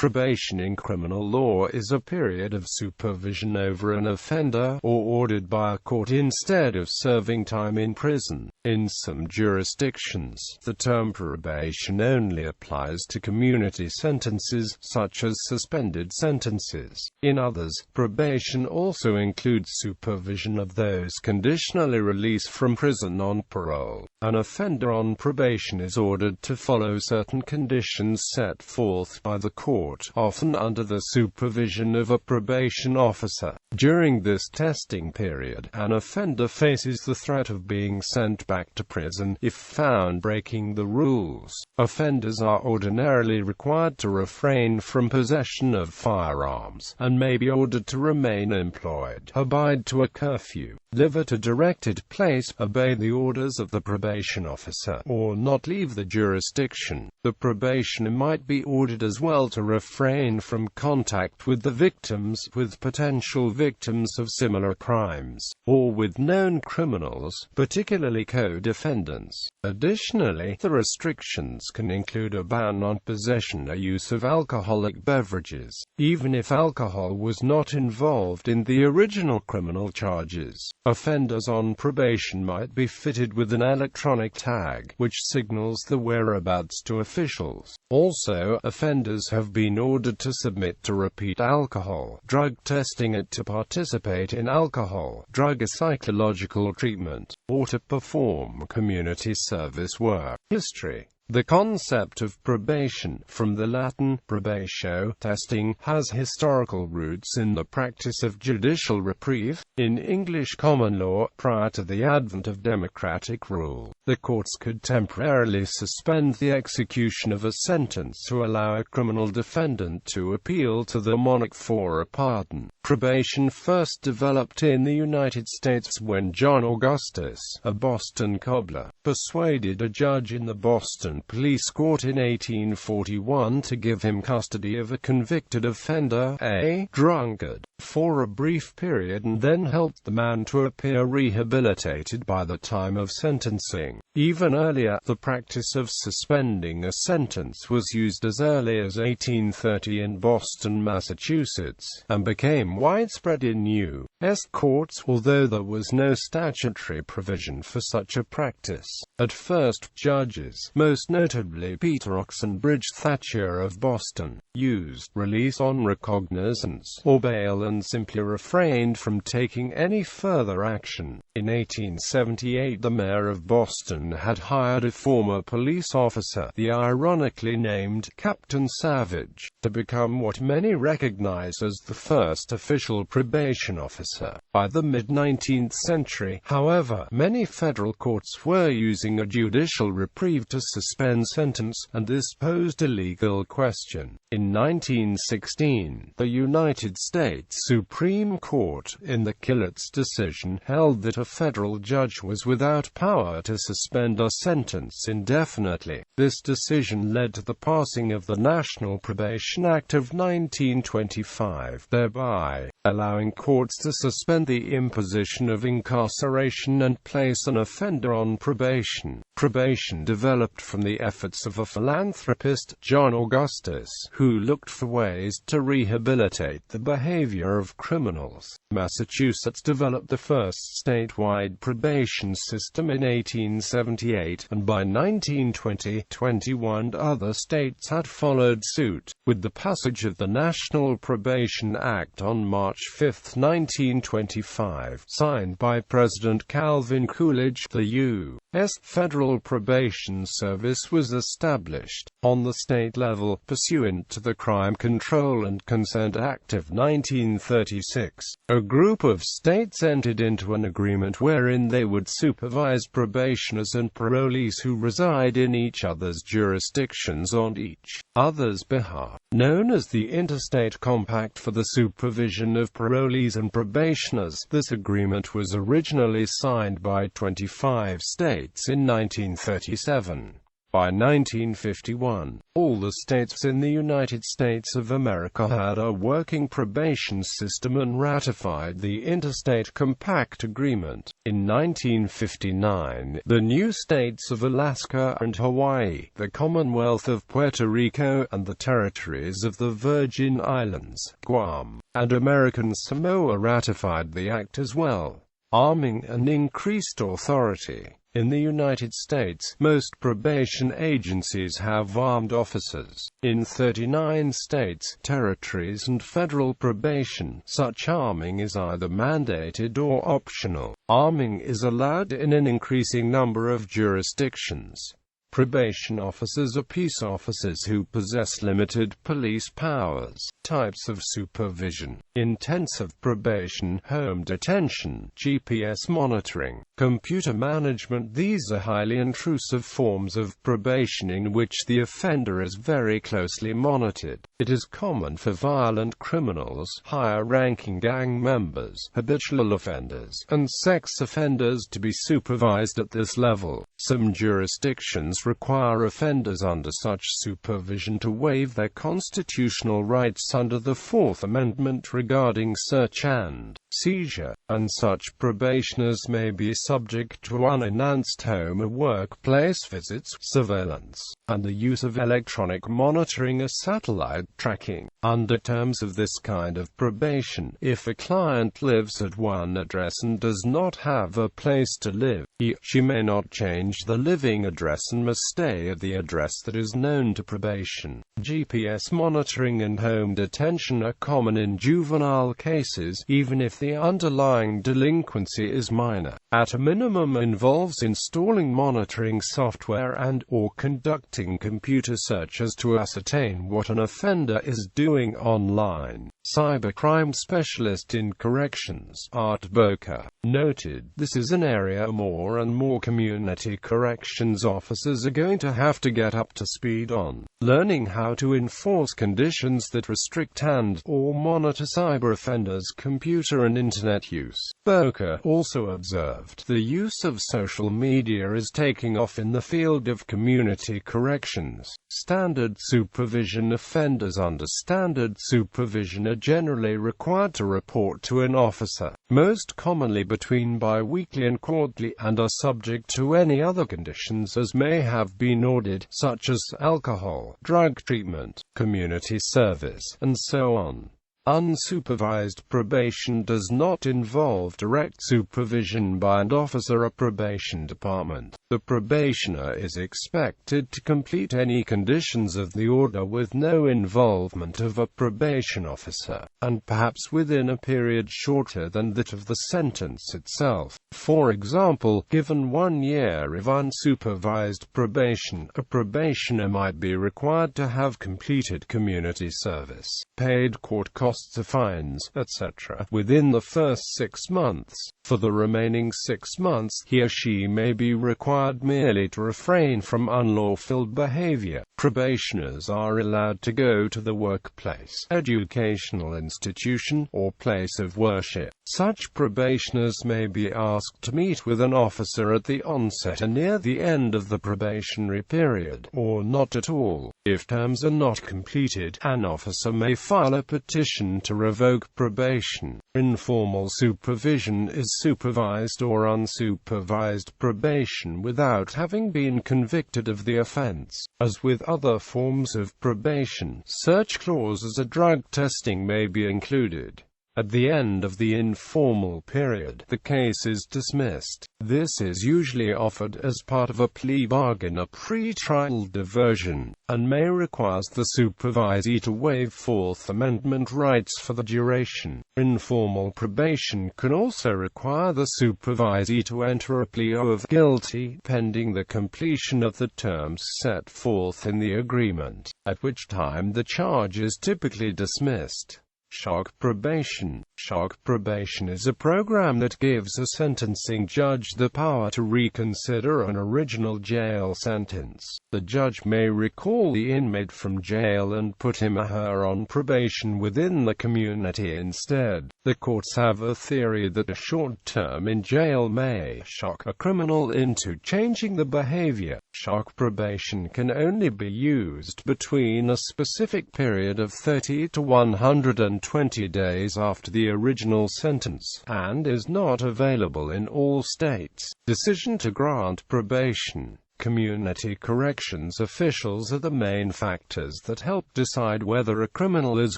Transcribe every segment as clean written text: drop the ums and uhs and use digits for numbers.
Probation in criminal law is a period of supervision over an offender, or ordered by a court instead of serving time in prison. In some jurisdictions, the term probation only applies to community sentences, such as suspended sentences. In others, probation also includes supervision of those conditionally released from prison on parole. An offender on probation is ordered to follow certain conditions set forth by the court, often under the supervision of a probation officer. During this testing period, an offender faces the threat of being sent back to prison if found breaking the rules. Offenders are ordinarily required to refrain from possession of firearms, and may be ordered to remain employed, abide to a curfew, live at a directed place, obey the orders of the probation officer, or not leave the jurisdiction. The probationer might be ordered as well to refrain from contact with the victims, with potential victims of similar crimes, or with known criminals, particularly co-defendants. Additionally, the restrictions can include a ban on possession or use of alcoholic beverages, even if alcohol was not involved in the original criminal charges. Offenders on probation might be fitted with an electronic tag, which signals the whereabouts to officials. Also, offenders have been ordered to submit to repeat alcohol, drug testing and to participate in alcohol, drug or psychological treatment, or to perform community service work. History. The concept of probation, from the Latin probatio, testing, has historical roots in the practice of judicial reprieve. In English common law, prior to the advent of democratic rule, the courts could temporarily suspend the execution of a sentence to allow a criminal defendant to appeal to the monarch for a pardon. Probation first developed in the United States when John Augustus, a Boston cobbler, persuaded a judge in the Boston police court in 1841 to give him custody of a convicted offender, a drunkard, for a brief period, and then helped the man to appear rehabilitated by the time of sentencing. Even earlier, the practice of suspending a sentence was used as early as 1830 in Boston, Massachusetts, and became widespread in U.S. courts, although there was no statutory provision for such a practice. At first, judges, most notably Peter Oxenbridge Thatcher of Boston, used release on recognizance or bail and simply refrained from taking any further action. In 1878, the mayor of Boston had hired a former police officer, the ironically named Captain Savage, to become what many recognize as the first official probation officer. By the mid-19th century, however, many federal courts were using a judicial reprieve to suspend sentence, and this posed a legal question. In 1916, the United States Supreme Court, in the Killet's decision, held that a federal judge was without power to suspend a sentence indefinitely. This decision led to the passing of the National Probation Act of 1925, thereby allowing courts to suspend the imposition of incarceration and place an offender on probation. Probation developed from the efforts of a philanthropist, John Augustus, who looked for ways to rehabilitate the behavior of criminals. Massachusetts developed the first statewide probation system in 1878, and by 1920, 21 other states had followed suit. With the passage of the National Probation Act on March 5, 1925, signed by President Calvin Coolidge, the U.S. Federal Probation Service was established. On the state level, pursuant to the Crime Control and Consent Act of 1936, a group of states entered into an agreement wherein they would supervise probationers and parolees who reside in each other's jurisdictions on each other's behalf. Known as the Interstate Compact for the Supervision of Parolees and Probationers, this agreement was originally signed by 25 states in 1937. By 1951, all the states in the United States of America had a working probation system and ratified the Interstate Compact Agreement. In 1959, the new states of Alaska and Hawaii, the Commonwealth of Puerto Rico, and the territories of the Virgin Islands, Guam, and American Samoa ratified the act as well, arming and increased authority. In the United States, most probation agencies have armed officers. In 39 states, territories, and federal probation, such arming is either mandated or optional. Arming is allowed in an increasing number of jurisdictions. Probation officers are peace officers who possess limited police powers. Types of supervision: intensive probation, home detention, GPS monitoring, computer management. These are highly intrusive forms of probation in which the offender is very closely monitored. It is common for violent criminals, higher-ranking gang members, habitual offenders, and sex offenders to be supervised at this level. Some jurisdictions require offenders under such supervision to waive their constitutional rights under the Fourth Amendment regarding search and seizure, and such probationers may be subject to unannounced home or workplace visits, surveillance, and the use of electronic monitoring or satellite tracking. Under terms of this kind of probation, if a client lives at one address and does not have a place to live, she may not change the living address and must stay at the address that is known to probation. GPS monitoring and home detention are common in juvenile cases, even if the underlying delinquency is minor. At a minimum, involves installing monitoring software and/or conducting computer searches to ascertain what an offender is doing online. Cybercrime specialist in corrections, Art Boker, noted, "This is an area more and more community corrections officers are going to have to get up to speed on, learning how to enforce conditions that restrict and/or monitor cyber offenders' computer and internet use." Boker also observed, "The use of social media is taking off in the field of community corrections. Standard supervision offenders under standard supervision are generally required to report to an officer, most commonly between bi-weekly and quarterly, and are subject to any other conditions as may have been ordered, such as alcohol, drug treatment, community service, and so on." Unsupervised probation does not involve direct supervision by an officer or probation department. The probationer is expected to complete any conditions of the order with no involvement of a probation officer, and perhaps within a period shorter than that of the sentence itself. For example, given 1 year of unsupervised probation, a probationer might be required to have completed community service, paid court costs or fines, etc., within the first 6 months. For the remaining 6 months, he or she may be required merely to refrain from unlawful behavior. Probationers are allowed to go to the workplace, educational institution, or place of worship. Such probationers may be asked to meet with an officer at the onset and near the end of the probationary period, or not at all. If terms are not completed, an officer may file a petition to revoke probation. Informal supervision is supervised or unsupervised probation without having been convicted of the offense. As with other forms of probation, search clauses or drug testing may be included. At the end of the informal period, the case is dismissed. This is usually offered as part of a plea bargain or pre-trial diversion, and may require the supervisee to waive Fourth Amendment rights for the duration. Informal probation can also require the supervisee to enter a plea of guilty, pending the completion of the terms set forth in the agreement, at which time the charge is typically dismissed. Shock probation. Shock probation is a program that gives a sentencing judge the power to reconsider an original jail sentence. The judge may recall the inmate from jail and put him or her on probation within the community instead. The courts have a theory that a short term in jail may shock a criminal into changing the behavior. Shock probation can only be used between a specific period of 30 to 120 days after the original sentence, and is not available in all states. Decision to grant probation. Community corrections officials are the main factors that help decide whether a criminal is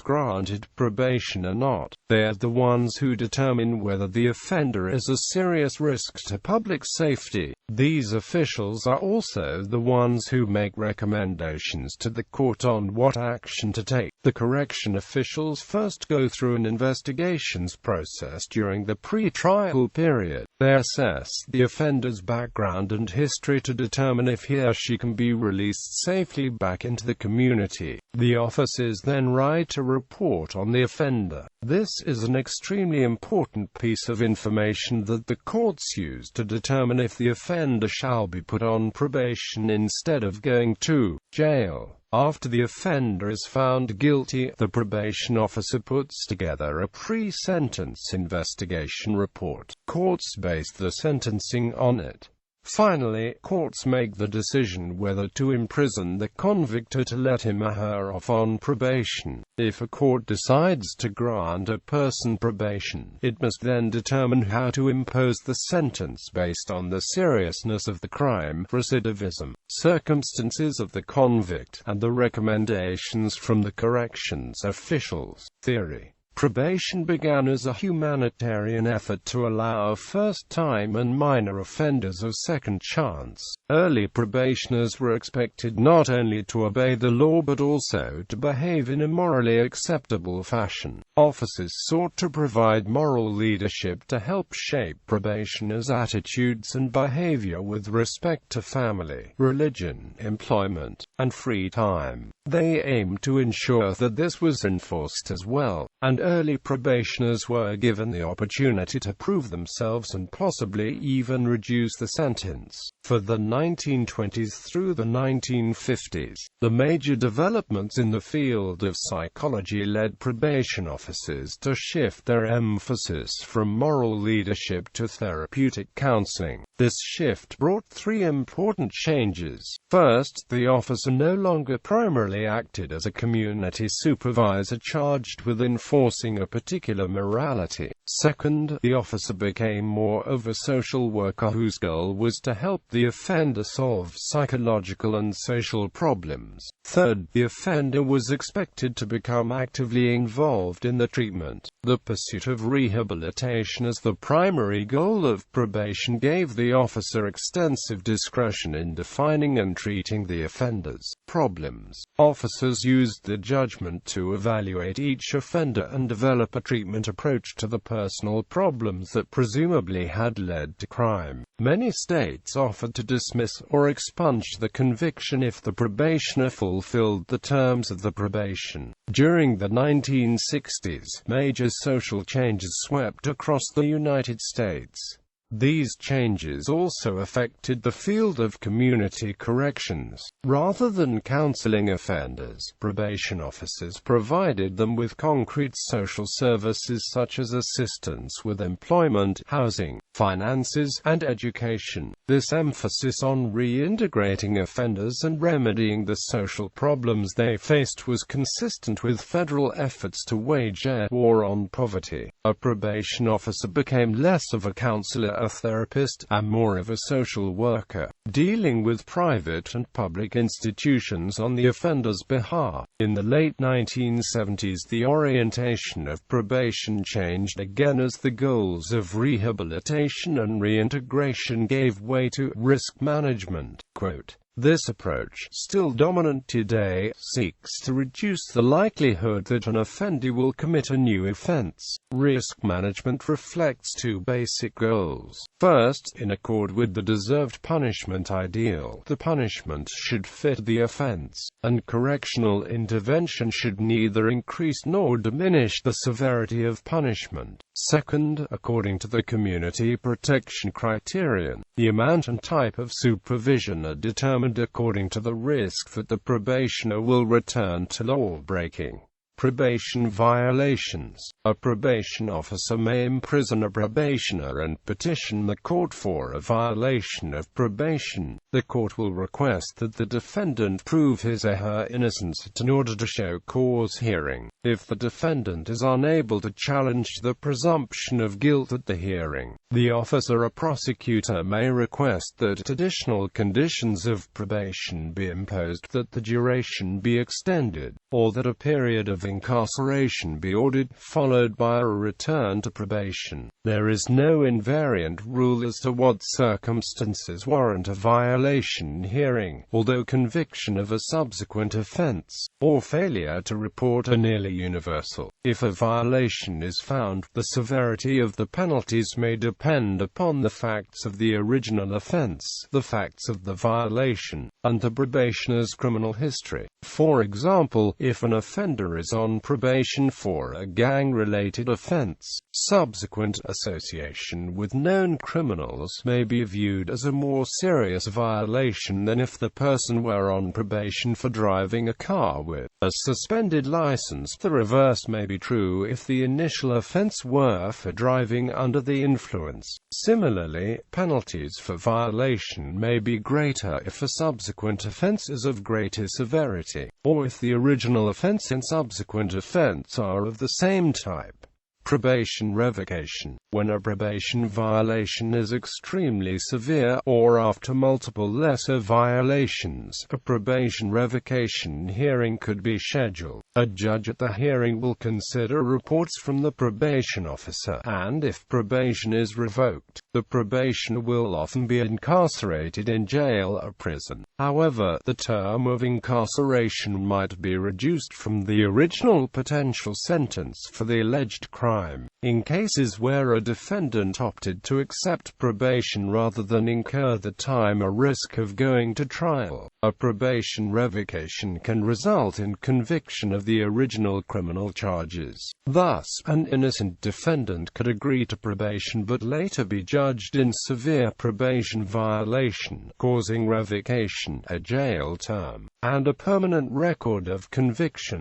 granted probation or not. They are the ones who determine whether the offender is a serious risk to public safety. These officials are also the ones who make recommendations to the court on what action to take. The correction officials first go through an investigations process during the pre-trial period. They assess the offender's background and history to determine if he or she can be released safely back into the community. The officers then write a report on the offender. This is an extremely important piece of information that the courts use to determine if the offender shall be put on probation instead of going to jail. After the offender is found guilty, the probation officer puts together a pre-sentence investigation report. Courts base the sentencing on it. Finally, courts make the decision whether to imprison the convict or to let him or her off on probation. If a court decides to grant a person probation, it must then determine how to impose the sentence based on the seriousness of the crime, recidivism, circumstances of the convict, and the recommendations from the corrections officials. Theory. Probation began as a humanitarian effort to allow first-time and minor offenders a second chance. Early probationers were expected not only to obey the law but also to behave in a morally acceptable fashion. Officers sought to provide moral leadership to help shape probationers' attitudes and behavior with respect to family, religion, employment, and free time. They aimed to ensure that this was enforced as well, and early probationers were given the opportunity to prove themselves and possibly even reduce the sentence. For the 1920s through the 1950s, the major developments in the field of psychology led probation officers to shift their emphasis from moral leadership to therapeutic counseling. This shift brought three important changes. First, the officer no longer primarily acted as a community supervisor charged with enforcing a particular morality. Second, the officer became more of a social worker whose goal was to help the offender solve psychological and social problems. Third, the offender was expected to become actively involved in the treatment. The pursuit of rehabilitation as the primary goal of probation gave the officer extensive discretion in defining and treating the offender's problems. Officers used the judgment to evaluate each offender and develop a treatment approach to the personal problems that presumably had led to crime. Many states offered to dismiss or expunge the conviction if the probationer fulfilled the terms of the probation. During the 1960s, major social changes swept across the United States. These changes also affected the field of community corrections. Rather than counseling offenders, probation officers provided them with concrete social services such as assistance with employment, housing, finances, and education. This emphasis on reintegrating offenders and remedying the social problems they faced was consistent with federal efforts to wage a war on poverty. A probation officer became less of a counselor, a therapist, and more of a social worker, dealing with private and public institutions on the offender's behalf. In the late 1970s, the orientation of probation changed again as the goals of rehabilitation and reintegration gave way to risk management. Quote, This approach, still dominant today, seeks to reduce the likelihood that an offender will commit a new offense. Risk management reflects two basic goals. First, in accord with the deserved punishment ideal, the punishment should fit the offense, and correctional intervention should neither increase nor diminish the severity of punishment. Second, according to the community protection criterion, the amount and type of supervision are determined according to the risk that the probationer will return to law-breaking. Probation violations. A probation officer may imprison a probationer and petition the court for a violation of probation. The court will request that the defendant prove his or her innocence in order to show cause hearing. If the defendant is unable to challenge the presumption of guilt at the hearing, the officer or prosecutor may request that additional conditions of probation be imposed, that the duration be extended, or that a period of incarceration be ordered, followed by a return to probation. There is no invariant rule as to what circumstances warrant a violation hearing, although conviction of a subsequent offense, or failure to report are nearly universal. If a violation is found, the severity of the penalties may depend upon the facts of the original offense, the facts of the violation, and the probationer's criminal history. For example, if an offender is on probation for a gang-related offense, subsequent association with known criminals may be viewed as a more serious violation than if the person were on probation for driving a car with a suspended license. The reverse may be true if the initial offense were for driving under the influence. Similarly, penalties for violation may be greater if a subsequent offense is of greater severity, or if the original offense and subsequent offense are of the same type. Probation revocation. When a probation violation is extremely severe, or after multiple lesser violations, a probation revocation hearing could be scheduled. A judge at the hearing will consider reports from the probation officer, and if probation is revoked, the probationer will often be incarcerated in jail or prison. However, the term of incarceration might be reduced from the original potential sentence for the alleged crime. In cases where a defendant opted to accept probation rather than incur the time or risk of going to trial, a probation revocation can result in conviction of the original criminal charges. Thus, an innocent defendant could agree to probation but later be judged in severe probation violation, causing revocation, a jail term, and a permanent record of conviction.